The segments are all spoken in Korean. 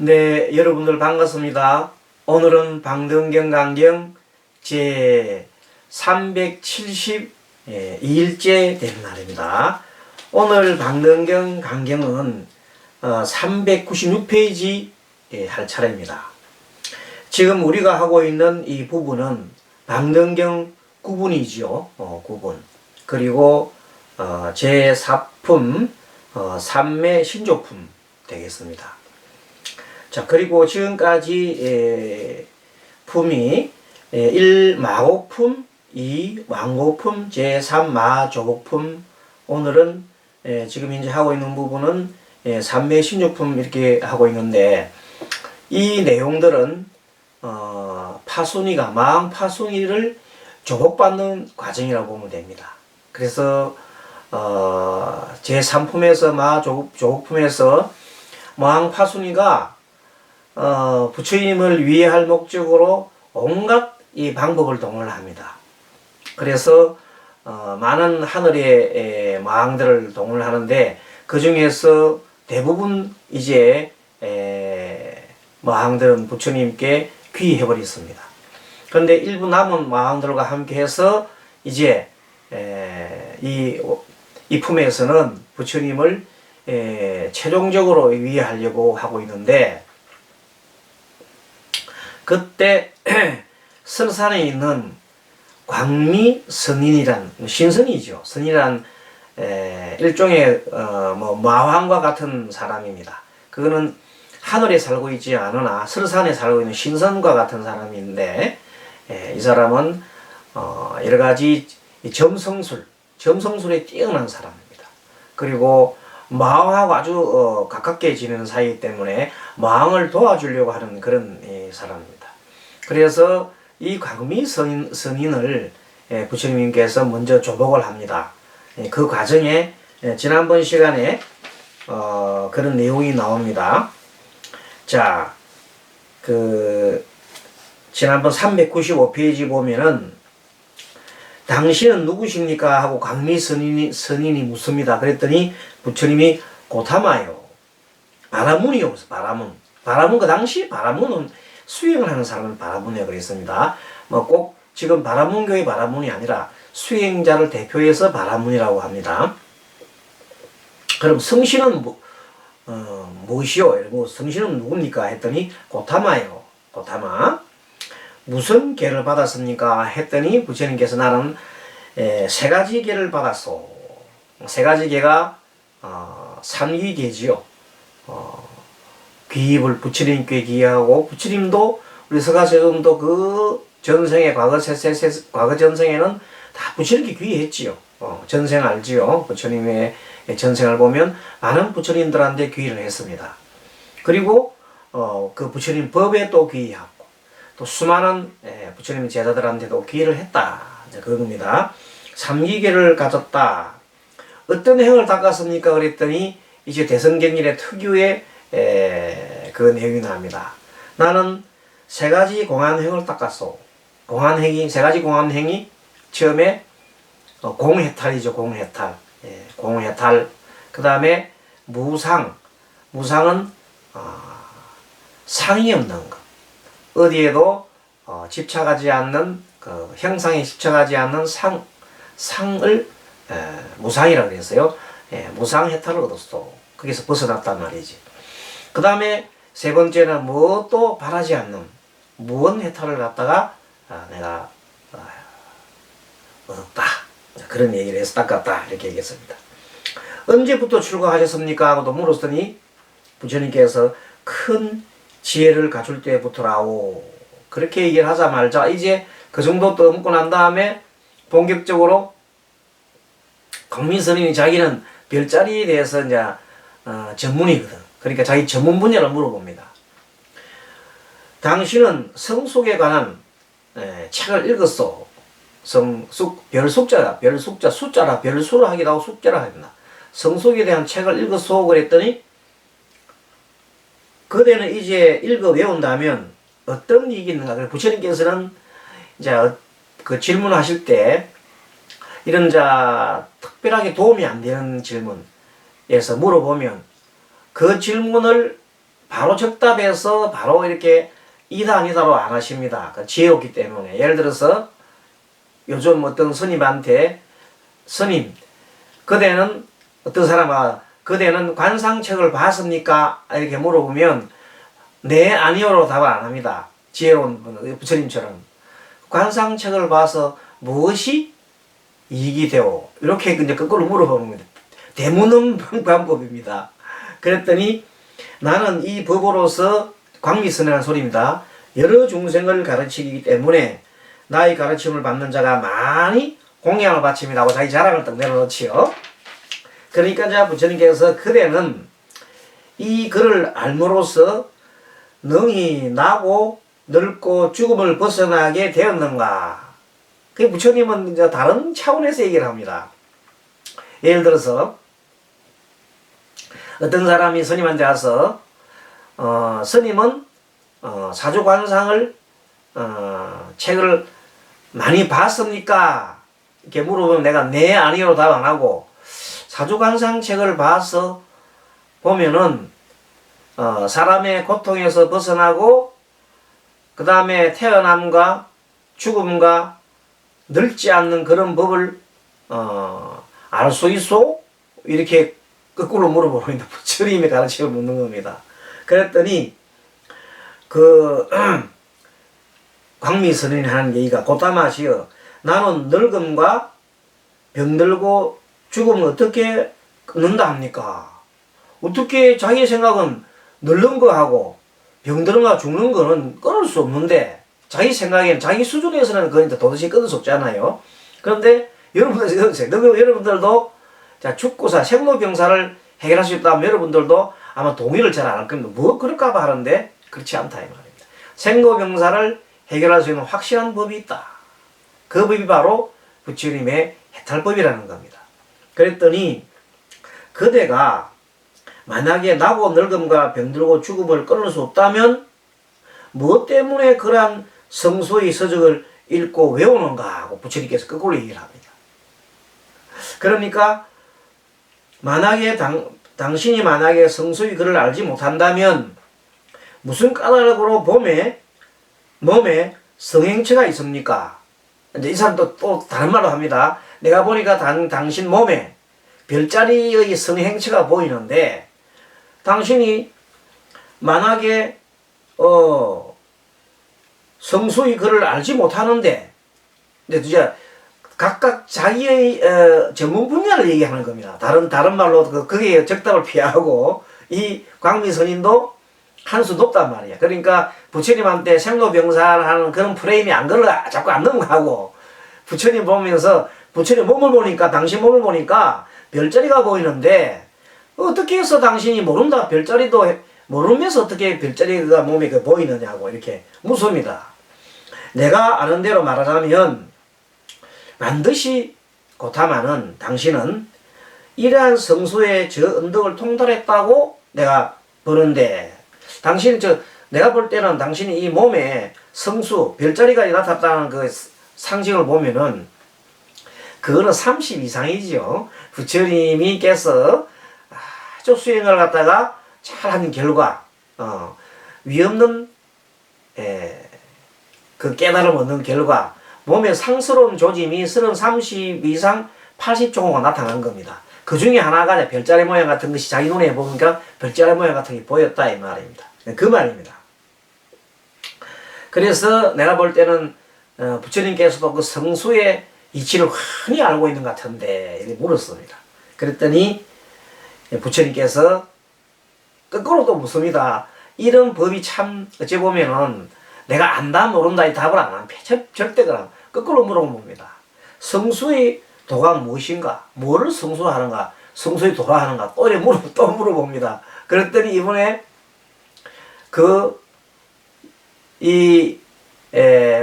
네, 여러분들 반갑습니다. 오늘은 방등경 강경 제 372일째 되는 날입니다. 오늘 방등경 강경은 396페이지 할 차례입니다. 지금 우리가 하고 있는 이 부분은 방등경 9분이지요. 9분. 그리고 제4품 삼매 신조품 되겠습니다. 자, 그리고 지금까지 품이 1. 마곡품, 2. 왕곡품, 제3 마조곡품. 오늘은 지금 이제 하고 있는 부분은 3매 신조품 이렇게 하고 있는데, 이 내용들은 파순이가 마왕 파순이를 조곡받는 과정이라고 보면 됩니다. 그래서 제3품에서 마조곡품에서 마왕 파순이가 부처님을 위해할 목적으로 온갖 이 방법을 동원합니다. 그래서 많은 하늘의 마왕들을 동원하는데, 그 중에서 대부분 이제 마왕들은 부처님께 귀의해버렸습니다. 그런데 일부 남은 마왕들과 함께해서 이제 이 품에서는 부처님을 최종적으로 위해하려고 하고 있는데, 그때 설산에 있는 광미선인이란 신선이죠. 선이란 일종의 마왕과 같은 사람입니다. 그거는 하늘에 살고 있지 않으나 설산에 살고 있는 신선과 같은 사람인데, 이 사람은 여러 가지 점성술에 뛰어난 사람입니다. 그리고 마왕하고 아주 가깝게 지내는 사이 때문에 마왕을 도와주려고 하는 그런 사람입니다. 그래서 이 광미 선인을 부처님께서 먼저 조복을 합니다. 그 과정에 지난번 시간에 그런 내용이 나옵니다. 자, 지난번 395페이지 보면은 당신은 누구십니까? 하고 광미 선인이 묻습니다. 그랬더니 부처님이 고타마요. 바라문이요. 바라문 그 당시 바라문은 수행을 하는 사람을 바라문이라고 그랬습니다. 꼭 지금 바라문교의 바라문이 아니라 수행자를 대표해서 바라문이라고 합니다. 그럼 성신은 무엇이요? 성신은 누굽니까? 했더니 고타마요. 고타마. 무슨 계를 받았습니까? 했더니 부처님께서 나는 세 가지 계를 받았소. 세 가지 계가 삼위계지요. 귀입을 부처님께 기하고, 부처님도 우리 서가세음도 그 전생에 과거 전생에는 다 부처님께 귀했지요. 전생 알지요. 부처님의 전생을 보면 많은 부처님들한테 귀를 했습니다. 그리고 그 부처님 법에 또 귀하고, 또 수많은 부처님 제자들한테도 귀를 했다. 그겁니다. 삼위계를 가졌다. 어떤 행을 닦았습니까? 그랬더니 이제 대성경일의 특유의 그 내용이 나옵니다. 나는 세 가지 공안행을 닦았소. 세 가지 공안행이 처음에 공해탈이죠. 공해탈. 공해탈. 그 다음에 무상은 상이 없는 것. 어디에도 집착하지 않는, 그 형상에 집착하지 않는 상을 무상이라고 그랬어요. 무상해탈을 얻었어. 거기서 벗어났단 말이지. 그 다음에 세 번째는 무엇도 바라지 않는 무언해탈을 갖다가 내가 얻었다. 그런 얘기를 해서 닦았다. 이렇게 얘기했습니다. 언제부터 출가하셨습니까? 하고도 물었더니 부처님께서 큰 지혜를 갖출 때부터라오. 그렇게 얘기를 하자 말자 이제 그 정도 떠먹고 난 다음에 본격적으로 광미선인이 자기는 별자리에 대해서 이제 전문이거든. 그러니까 자기 전문 분야를 물어봅니다. 당신은 성숙에 관한 책을 읽었소. 숫자라 별수라 하기도 하고 숫자라 하겠나. 성숙에 대한 책을 읽었소. 그랬더니 그대는 이제 읽어 외운다면 어떤 얘기 있는가. 그래서 부처님께서는 이제 그 질문하실 때 이런 특별하게 도움이 안 되는 질문에서 물어보면 그 질문을 바로 적답해서 바로 이렇게 이다 아니다로 안 하십니다. 지혜롭기 때문에. 예를 들어서 요즘 어떤 스님한테 스님, 그대는 어떤 사람아 그대는 관상책을 봤습니까? 이렇게 물어보면 네, 아니요로 답을 안 합니다. 지혜로운 분, 부처님처럼. 관상책을 봐서 무엇이 이익이 되오? 이렇게 이제 거꾸로 물어봅니다. 대문음 방법입니다. 그랬더니 나는 이 법으로서 광미선이라는 소리입니다. 여러 중생을 가르치기 때문에 나의 가르침을 받는 자가 많이 공양을 바칩니다 하고 자기 자랑을 딱 내려놓지요. 그러니까 이제 부처님께서 그대는 이 글을 알므로써 능히 나고 늙고 죽음을 벗어나게 되었는가. 그 부처님은 이제 다른 차원에서 얘기를 합니다. 예를 들어서 어떤 사람이 스님한테 와서 스님은 사주관상을 책을 많이 봤습니까? 이렇게 물어보면 내가 네, 아니요로 답 안 하고 사주관상 책을 봐서 보면은 사람의 고통에서 벗어나고 그 다음에 태어남과 죽음과 늙지 않는 그런 법을 알 수 있소? 이렇게 거꾸로 물어보는 부처님의 가르침을 묻는 겁니다. 그랬더니 광미선인이 하는 얘기가 고타마시여 나는 늙음과 병들고 죽음을 어떻게 끊는다 합니까? 어떻게 자기 생각은 늙는 거하고 병드는 거와 죽는 거는 끊을 수 없는데 자기 생각에는 자기 수준에서는 그건 도저히 끊을 수 없잖아요. 그런데 여러분들도 자 죽고사 생로병사를 해결할 수 있다면 여러분들도 아마 동의를 잘 안 할 겁니다. 뭐 그럴까봐 하는데 그렇지 않다 이 말입니다. 생로병사를 해결할 수 있는 확실한 법이 있다. 그 법이 바로 부처님의 해탈법이라는 겁니다. 그랬더니 그대가 만약에 나고 늙음과 병들고 죽음을 끊을 수 없다면 무엇 때문에 그러한 성소의 서적을 읽고 외우는가 하고 부처님께서 거꾸로 얘기를 합니다. 그러니까 만약에 당신이 만약에 성소의 글을 알지 못한다면 무슨 까닭으로 몸에 성행체가 있습니까? 이제 이 사람도 또 다른 말로 합니다. 내가 보니까 당신 몸에 별자리의 성행체가 보이는데 당신이 만약에 성수의 글을 알지 못하는데 이제 각각 자기의 전문 분야를 얘기하는 겁니다. 다른 말로 그게 적답을 피하고 이 광미선인도 한 수 높단 말이야. 그러니까 부처님한테 생로병사하는 그런 프레임이 안 걸려 자꾸 안 넘어가고 부처님 보면서 부처님 몸을 보니까 당신 몸을 보니까 별자리가 보이는데 어떻게 해서 당신이 모른다 별자리도 모르면서 어떻게 별자리가 몸에 보이느냐고 이렇게 묻습니다. 내가 아는 대로 말하자면 반드시 고타마는 당신은 이러한 성수의 저 언덕을 통달했다고 내가 보는데 당신 내가 볼 때는 당신이 이 몸에 성수 별자리가 나타났다는 그 상징을 보면은 그거는 30 이상이죠. 부처님께서 아주 수행을 갖다가 잘한 결과 위없는 그 깨달음 얻는 결과 몸에 상스러운 조짐이 30 이상 80조가 나타난 겁니다. 그 중에 하나가 별자리 모양 같은 것이 자기 눈에 보니까 별자리 모양 같은 게 보였다 이 말입니다. 그 말입니다. 그래서 내가 볼 때는 부처님께서도 그 성수의 이치를 흔히 알고 있는 것 같은데 이렇게 물었습니다. 그랬더니 부처님께서 거꾸로 또 묻습니다. 이런 법이 참 어찌 보면은 내가 안다 모른다 이 답을 안 합니다. 절대 그럼 거꾸로 물어봅니다. 성수의 도가 무엇인가? 뭐를 성수하는가? 성수의 도라 하는가? 또 물어봅니다. 그랬더니 이번에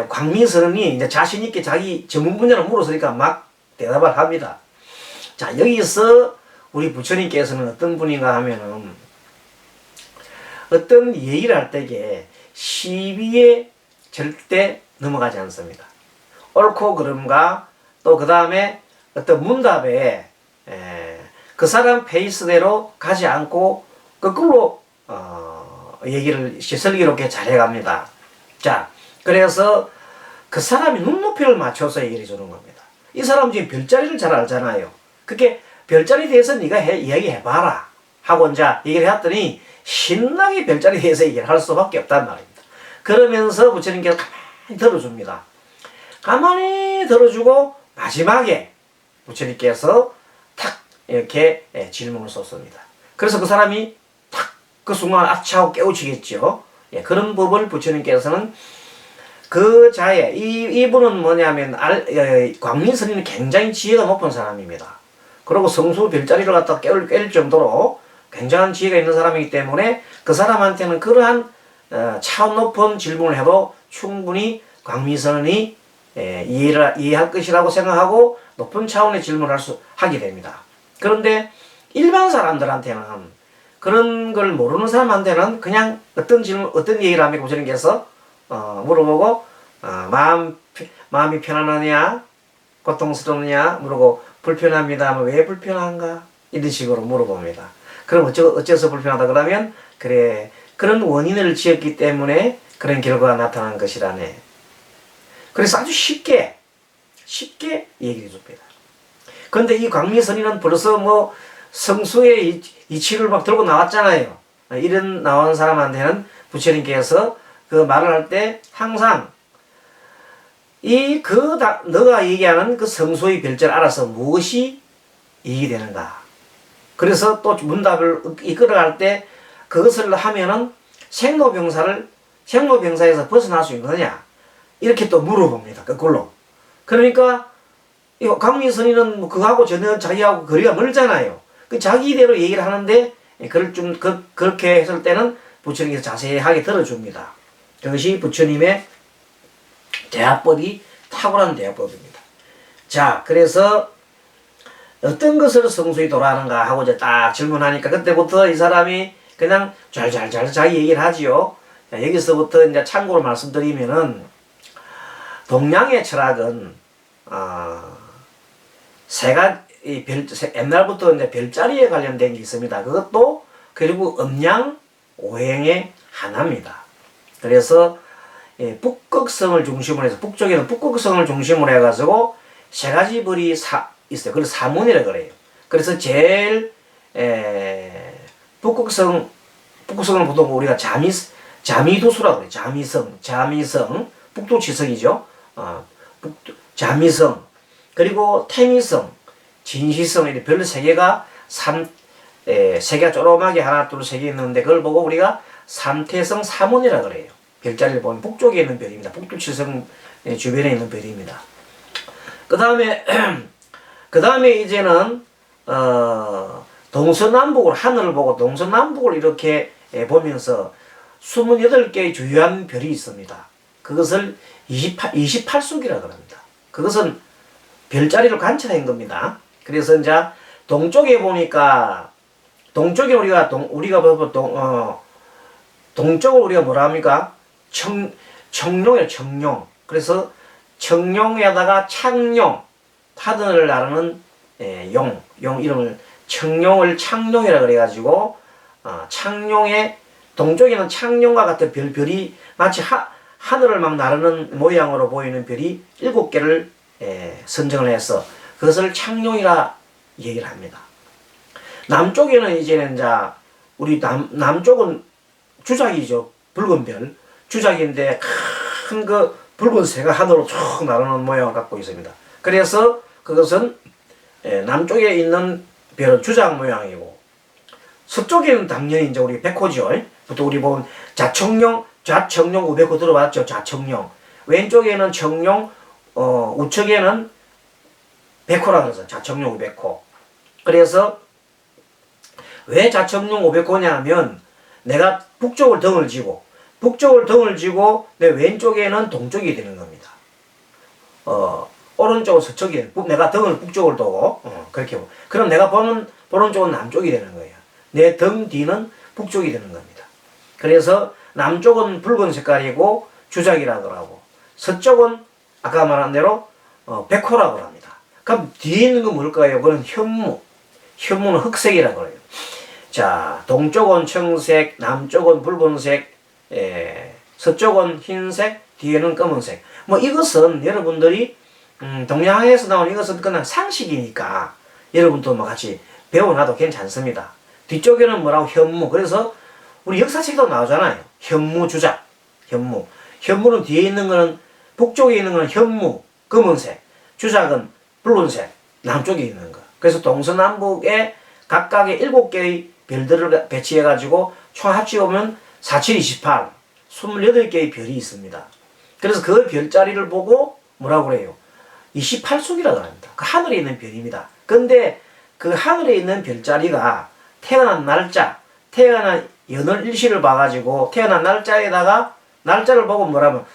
광미선이 이제 자신있게 자기 전문 분야를 물었으니까 막 대답을 합니다. 자, 여기서 우리 부처님께서는 어떤 분인가 하면은 어떤 얘기를 할 때에 시비에 절대 넘어가지 않습니다. 옳고 그름과 또 그 다음에 어떤 문답에 그 사람 페이스대로 가지 않고 거꾸로 얘기를 슬기롭게 잘 해갑니다. 자, 그래서 그 사람이 눈높이를 맞춰서 얘기를 해주는 겁니다. 이 사람 지금 별자리를 잘 알잖아요. 그렇게 별자리에 대해서 네가 이야기해봐라 하고 이제 얘기를 했더니 신나게 별자리에 대해서 얘기를 할 수밖에 없단 말입니다. 그러면서 부처님께서 가만히 들어줍니다. 가만히 들어주고 마지막에 부처님께서 탁 이렇게 질문을 쏟습니다. 그래서 그 사람이 탁 그 순간 아차하고 깨우치겠죠. 그런 법을 부처님께서는 그 자에 이분은 뭐냐면 광민스님은 굉장히 지혜가 높은 사람입니다. 그리고 성수 별자리를 갖다 깰 정도로 굉장한 지혜가 있는 사람이기 때문에 그 사람한테는 그러한 차원 높은 질문을 해도 충분히 광민스님이 이해할 것이라고 생각하고 높은 차원의 질문을 하게 됩니다. 그런데 일반 사람들한테는 그런 걸 모르는 사람한테는 그냥 어떤 얘기를 하면 부처님께서 물어보고 마음이 편안하냐 고통스럽냐 물어보고 불편합니다 하면 왜 불편한가 이런 식으로 물어봅니다. 그럼 어째서 불편하다 그러면 그래 그런 원인을 지었기 때문에 그런 결과가 나타난 것이라네. 그래서 아주 쉽게 얘기해 줍니다. 그런데 이 광미선이는 벌써 뭐 성수의 이치를 막 들고 나왔잖아요. 이런 나온 사람한테는 부처님께서 그 말을 할 때 항상 너가 얘기하는 그 성수의 별자를 알아서 무엇이 이익이 되는가. 그래서 또 문답을 이끌어갈 때 그것을 하면은 생로병사에서 벗어날 수 있느냐. 이렇게 또 물어봅니다. 거꾸로. 그러니까 강민선이는 뭐 그하고 전혀 자기하고 거리가 멀잖아요. 그 자기대로 얘기를 하는데 그렇게 했을 때는 부처님께서 자세하게 들어줍니다. 그것이 부처님의 대화법이 탁월한 대화법입니다. 자, 그래서 어떤 것으로 성수에 돌아가는가 하고 이제 딱 질문하니까 그때부터 이 사람이 그냥 잘 자기 얘기를 하지요. 자, 여기서부터 이제 참고로 말씀드리면은 동양의 철학은 옛날부터 이제 별자리에 관련된 게 있습니다. 그것도 결국 음양 오행의 하나입니다. 그래서 북극성을 중심으로 해서 북쪽에는 북극성을 중심으로 해가지고 세 가지 벌이 있어요. 그래서 사문이라 그래요. 그래서 제일 북극성을 보통 우리가 자미도수라고 그래요. 자미성, 북두지성이죠. 자미성, 그리고 태미성, 진시성 이렇게 별 세 개가 세 개가 조그맣게 하나 둘 세 개 있는데 그걸 보고 우리가 삼태성 사문이라 그래요. 별자리를 보면 북쪽에 있는 별입니다. 북두칠성 주변에 있는 별입니다. 그 다음에 이제는 동서남북으로 하늘을 보고 동서남북을 이렇게 보면서 28개의 주요한 별이 있습니다. 그것을 28숙이라고 합니다. 그것은 별자리를 관찰한 겁니다. 그래서 이제 동쪽에 보니까 동쪽에 우리가 동쪽을 우리가 뭐라 합니까? 청룡이에요. 청룡. 그래서 청룡에다가 창룡, 하늘을 나르는 용 이름을 청룡을 창룡이라 그래가지고 창룡의 동쪽에는 창룡과 같은 별이 마치 하늘을 막 나르는 모양으로 보이는 별이 7개를 선정을 해서 그것을 창룡이라 얘기를 합니다. 남쪽에는 이제는 우리 남쪽은 주작이죠. 붉은 별. 주작인데 큰 그 붉은새가 하늘로 쭉 나르는 모양을 갖고 있습니다. 그래서 그것은 남쪽에 있는 별은 주작 모양이고 서쪽에는 당연히 이제 우리 백호죠. 보통 우리 보면 좌청룡 우백호 들어봤죠? 좌청룡. 왼쪽에는 청룡, 우측에는 백호라고 해서 좌청룡 우백호. 그래서 왜 좌청룡 우백호냐 하면 내가 북쪽을 등을 지고 내 왼쪽에는 동쪽이 되는 겁니다. 오른쪽은 서쪽이 내가 등을 북쪽을 두고 그렇게 그럼 내가 보는 쪽은 남쪽이 되는 거예요. 내 등 뒤는 북쪽이 되는 겁니다. 그래서 남쪽은 붉은 색깔이고 주작이라고 하고 서쪽은 아까 말한 대로 백호라고 합니다. 그럼 뒤에 있는 건 뭘까요? 그건 현무는 흑색이라고 해요. 자, 동쪽은 청색, 남쪽은 붉은색, 서쪽은 흰색, 뒤에는 검은색. 뭐 이것은 여러분들이 동양에서 나온 이것은 그냥 상식이니까 여러분도 뭐 같이 배워놔도 괜찮습니다. 뒤쪽에는 뭐라고 현무. 그래서 우리 역사책도 나오잖아요. 현무 주작. 현무. 현무는 뒤에 있는 거는 북쪽에 있는 거는 현무 검은색. 주작은 붉은색. 남쪽에 있는 거. 그래서 동서남북에 각각의 7개의 별들을 배치해 가지고 총 합치면 4, 7, 28 28개의 별이 있습니다. 그래서 그 별자리를 보고 뭐라고 그래요? 28숙이라고 합니다. 그 하늘에 있는 별입니다. 근데 그 하늘에 있는 별자리가 태어난 날짜, 태어난 연월 일시를 봐가지고 태어난 날짜에다가 날짜를 보고 뭐라면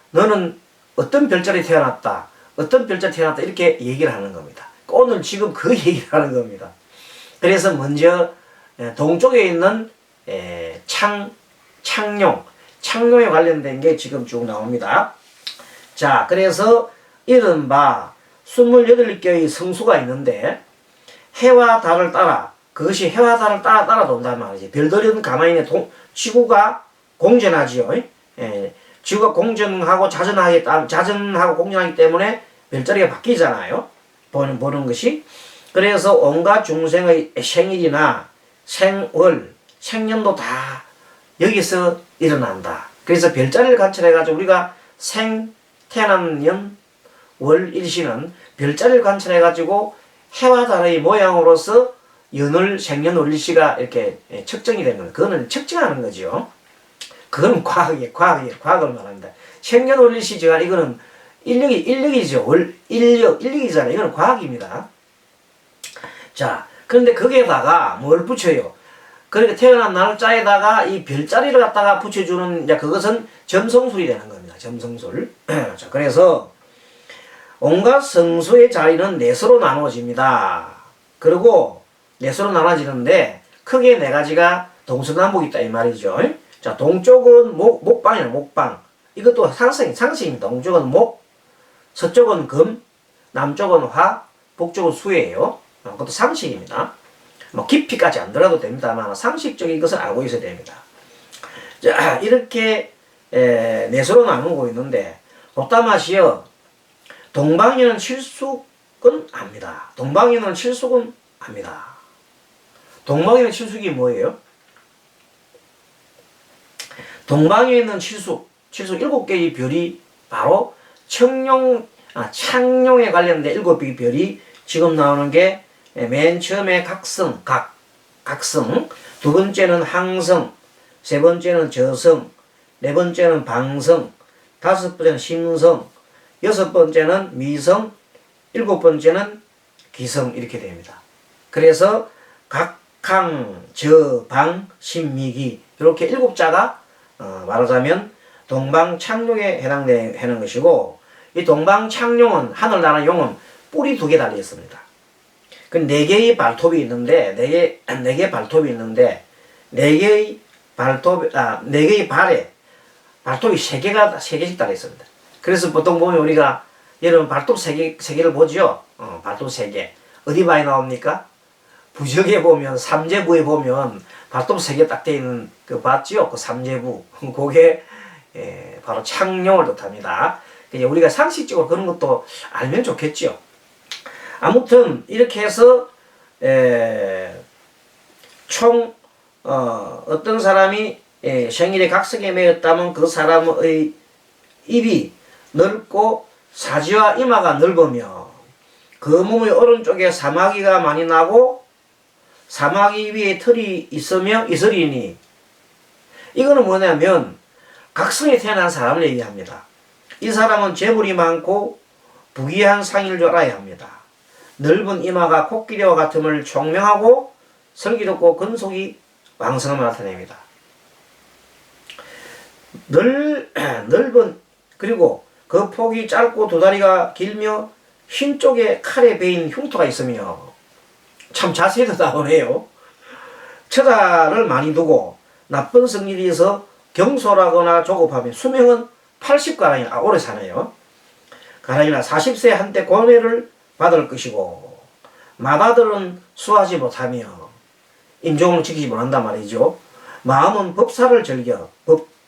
너는 어떤 별자리 태어났다, 어떤 별자리 태어났다 이렇게 얘기를 하는 겁니다. 오늘 지금 그 얘기를 하는 겁니다. 그래서 먼저 동쪽에 있는 창룡에 관련된 게 지금 쭉 나옵니다. 자, 그래서 이른바 28개의 성수가 있는데 해와 달을 따라, 그것이 해와 달을 따라 돈단 말이지. 별들은 가만히 있는 지구가 공전하지요. 지구가 공전하고 자전하고 공전하기 때문에 별자리가 바뀌잖아요. 보는 것이. 그래서 온갖 중생의 생일이나 생월, 생년도 다 여기서 일어난다. 그래서 별자리를 관찰해가지고 우리가 태어난 년, 월, 일시는 별자리를 관찰해가지고 해와 달의 모양으로서 연월, 생년, 월일시가 이렇게 측정이 되는 거예요. 그거는 측정하는 거죠. 그건 과학을 말합니다. 생년, 월일시 지간 이거는 인력이죠. 인력이잖아요. 이거는 과학입니다. 자, 그런데 거기에다가 뭘 붙여요? 그러니까 태어난 날짜에다가 이 별자리를 갖다가 붙여주는, 이제 그것은 점성술이 되는 겁니다. 점성술. 자, 그래서 온갖 성수의 자리는 넷으로 나누어집니다. 그리고 넷으로 나눠지는데 크게 4가지가 동서남북이 있다 이 말이죠. 자, 동쪽은 목방이에요. 목방. 이것도 상식입니다. 동쪽은 목, 서쪽은 금, 남쪽은 화, 북쪽은 수예요. 그것도 상식입니다. 뭐 깊이까지 안 들어도 됩니다만 상식적인 것을 알고 있어야 됩니다. 자, 이렇게 넷으로 나누고 있는데 덕담하시어 동방에는 칠숙은 압니다. 동방에는 칠숙은 압니다. 동방에는 칠숙이 뭐예요? 동방에 있는 칠숙 7개의 별이 바로 창룡에 관련된 7개의 별이 지금 나오는 게 맨 처음에 각성, 두 번째는 항성, 세 번째는 저성, 네 번째는 방성, 다섯 번째는 심성, 여섯 번째는 미성, 일곱 번째는 기성 이렇게 됩니다. 그래서 각항, 저, 방, 심, 미기 이렇게 7자가 말하자면 동방창룡에 해당되는 것이고, 이 동방창룡은 하늘나라 용은 뿔이 2개 달려 있습니다. 그 4개의 발톱이 있는데 4개의 발에 발톱이 3개씩 달려 있습니다. 그래서 보통 보면 우리가 여러분 발톱 3개를 보죠. 발톱 3개. 어디 많이 나옵니까? 부적에 보면 삼재부에 보면 발톱 3개 딱 되어 있는 그 봤지요? 그 삼재부. 그게 바로 창룡을 뜻합니다. 우리가 상식적으로 그런 것도 알면 좋겠죠. 아무튼 이렇게 해서 총 어떤 사람이 생일에 각성에 매였다면 그 사람의 입이 넓고 사지와 이마가 넓으며 그 몸의 오른쪽에 사마귀가 많이 나고 사마귀 위에 털이 있으며 이슬이니, 이거는 뭐냐면 각성에 태어난 사람을 얘기합니다. 이 사람은 재물이 많고 부귀한 상인을 줄 알아야 합니다. 넓은 이마가 코끼리와 같음을 총명하고 슬기롭고 근속이 왕성함을 나타냅니다. 넓은, 그리고 그 폭이 짧고 두 다리가 길며 흰 쪽에 칼에 베인 흉터가 있으며, 참 자세히도 나오네요. 처자를 많이 두고 나쁜 성질이 있어 경솔하거나 조급하며 수명은 80가량이나 오래 사네요. 가량이나 40세 한때 고뇌를 받을 것이고 마다들은 수하지 못하며 임종을 지키지 못한단 말이죠. 마음은 법사를 즐겨,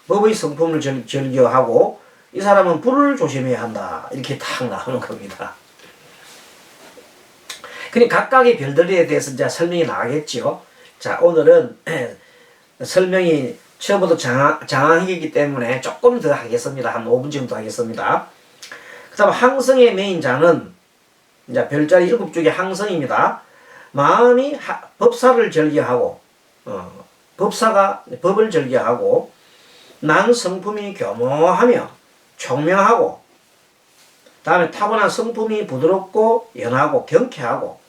법의 성품을 즐겨하고 이 사람은 불을 조심해야 한다. 이렇게 딱 나오는 겁니다. 그러니까 각각의 별들에 대해서 이제 설명이 나가겠죠. 자, 오늘은 설명이 처음부터 장황이기 때문에 조금 더 하겠습니다. 한 5분 정도 하겠습니다. 그 다음 항성의 메인자는 이제 별자리 7쪽의 항성입니다. 마음이 법사를 즐겨하고 법사가 법을 즐겨하고 난 성품이 교묘하며 총명하고 다음에 타고난 성품이 부드럽고 연하고 경쾌하고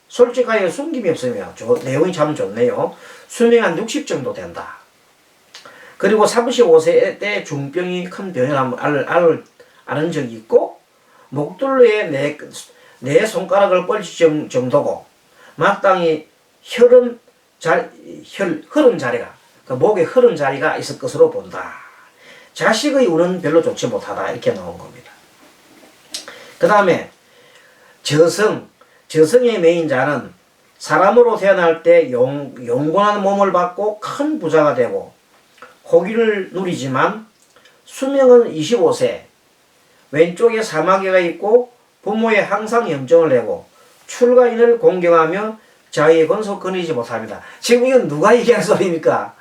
솔직하게 숨김이 없으며 내용이 참 좋네요. 수명이 한 60 정도 된다. 그리고 35세 때 중병이 큰 병이라는 아는 적이 있고 목둘레에 네 손가락을 뻘칠 정도고 마땅히 흐른 자리가 그 목에 흐른 자리가 있을 것으로 본다. 자식의 운은 별로 좋지 못하다. 이렇게 나온 겁니다. 그 다음에 저성의 메인자는 사람으로 태어날 때 용곤한 몸을 받고 큰 부자가 되고 호기를 누리지만 수명은 25세 왼쪽에 사마귀가 있고 부모에 항상 염정을 내고 출가인을 공경하며 자기의 권속 거느리지 못합니다. 지금 이건 누가 얘기한 소리입니까?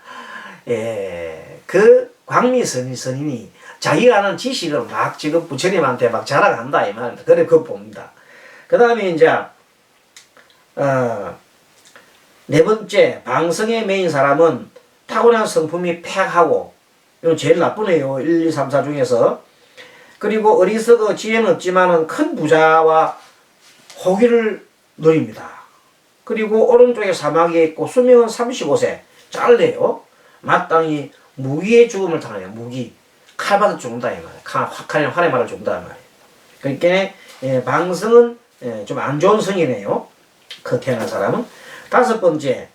그 광미선인이 자기가 아는 지식을 막 지금 부처님한테 막 자랑한다 이 말입니다. 그래 그거 봅니다. 그 다음에 이제 네 번째 방성의 메인 사람은 타고난 성품이 폐하고 이건 제일 나쁘네요. 1, 2, 3, 4 중에서. 그리고 어리석어 지혜는 없지만은 큰 부자와 호기를 누립니다. 그리고 오른쪽에 사마귀에 있고 수명은 35세 짧네요. 마땅히 무기의 죽음을 당하네요. 무기 칼받아 죽는다 이 말이에요. 활에 말을 죽는다 이 말이에요. 그러니까 방성은 좀 안 좋은 성이네요. 그 태어난 사람은. 다섯 번째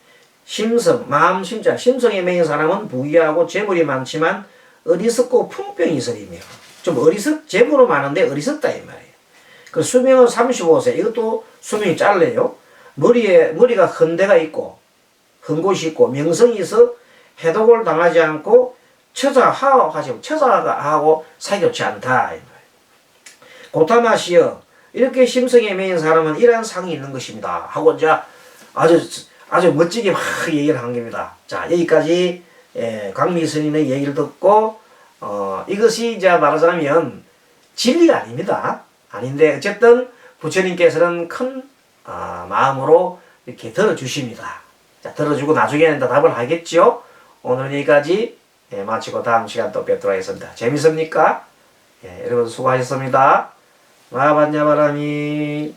심성, 마음 심자. 심성에 매인 사람은 부귀하고 재물이 많지만 어리석고 풍병이 있으리며 좀 재물은 많은데 어리석다 이 말이에요. 그 수명은 35세. 이것도 수명이 짧네요. 머리가 헌 데가 있고 헌 곳이 있고 명성이 있어 해독을 당하지 않고 처자하고 사이좋지 않다 이 말이에요. 고타마시여 이렇게 심성에 매인 사람은 이러한 상이 있는 것입니다. 하고 이제 아주 멋지게 막 얘기를 한 겁니다. 자, 여기까지 광미스님의 얘기를 듣고 이것이 이제 말하자면 진리가 아닙니다. 아닌데 어쨌든 부처님께서는 큰 마음으로 이렇게 들어주십니다. 자, 들어주고 나중에는 답을 하겠죠. 오늘 여기까지 마치고 다음 시간 또 뵙도록 하겠습니다. 재밌습니까? 여러분 수고하셨습니다. 마하반야바라미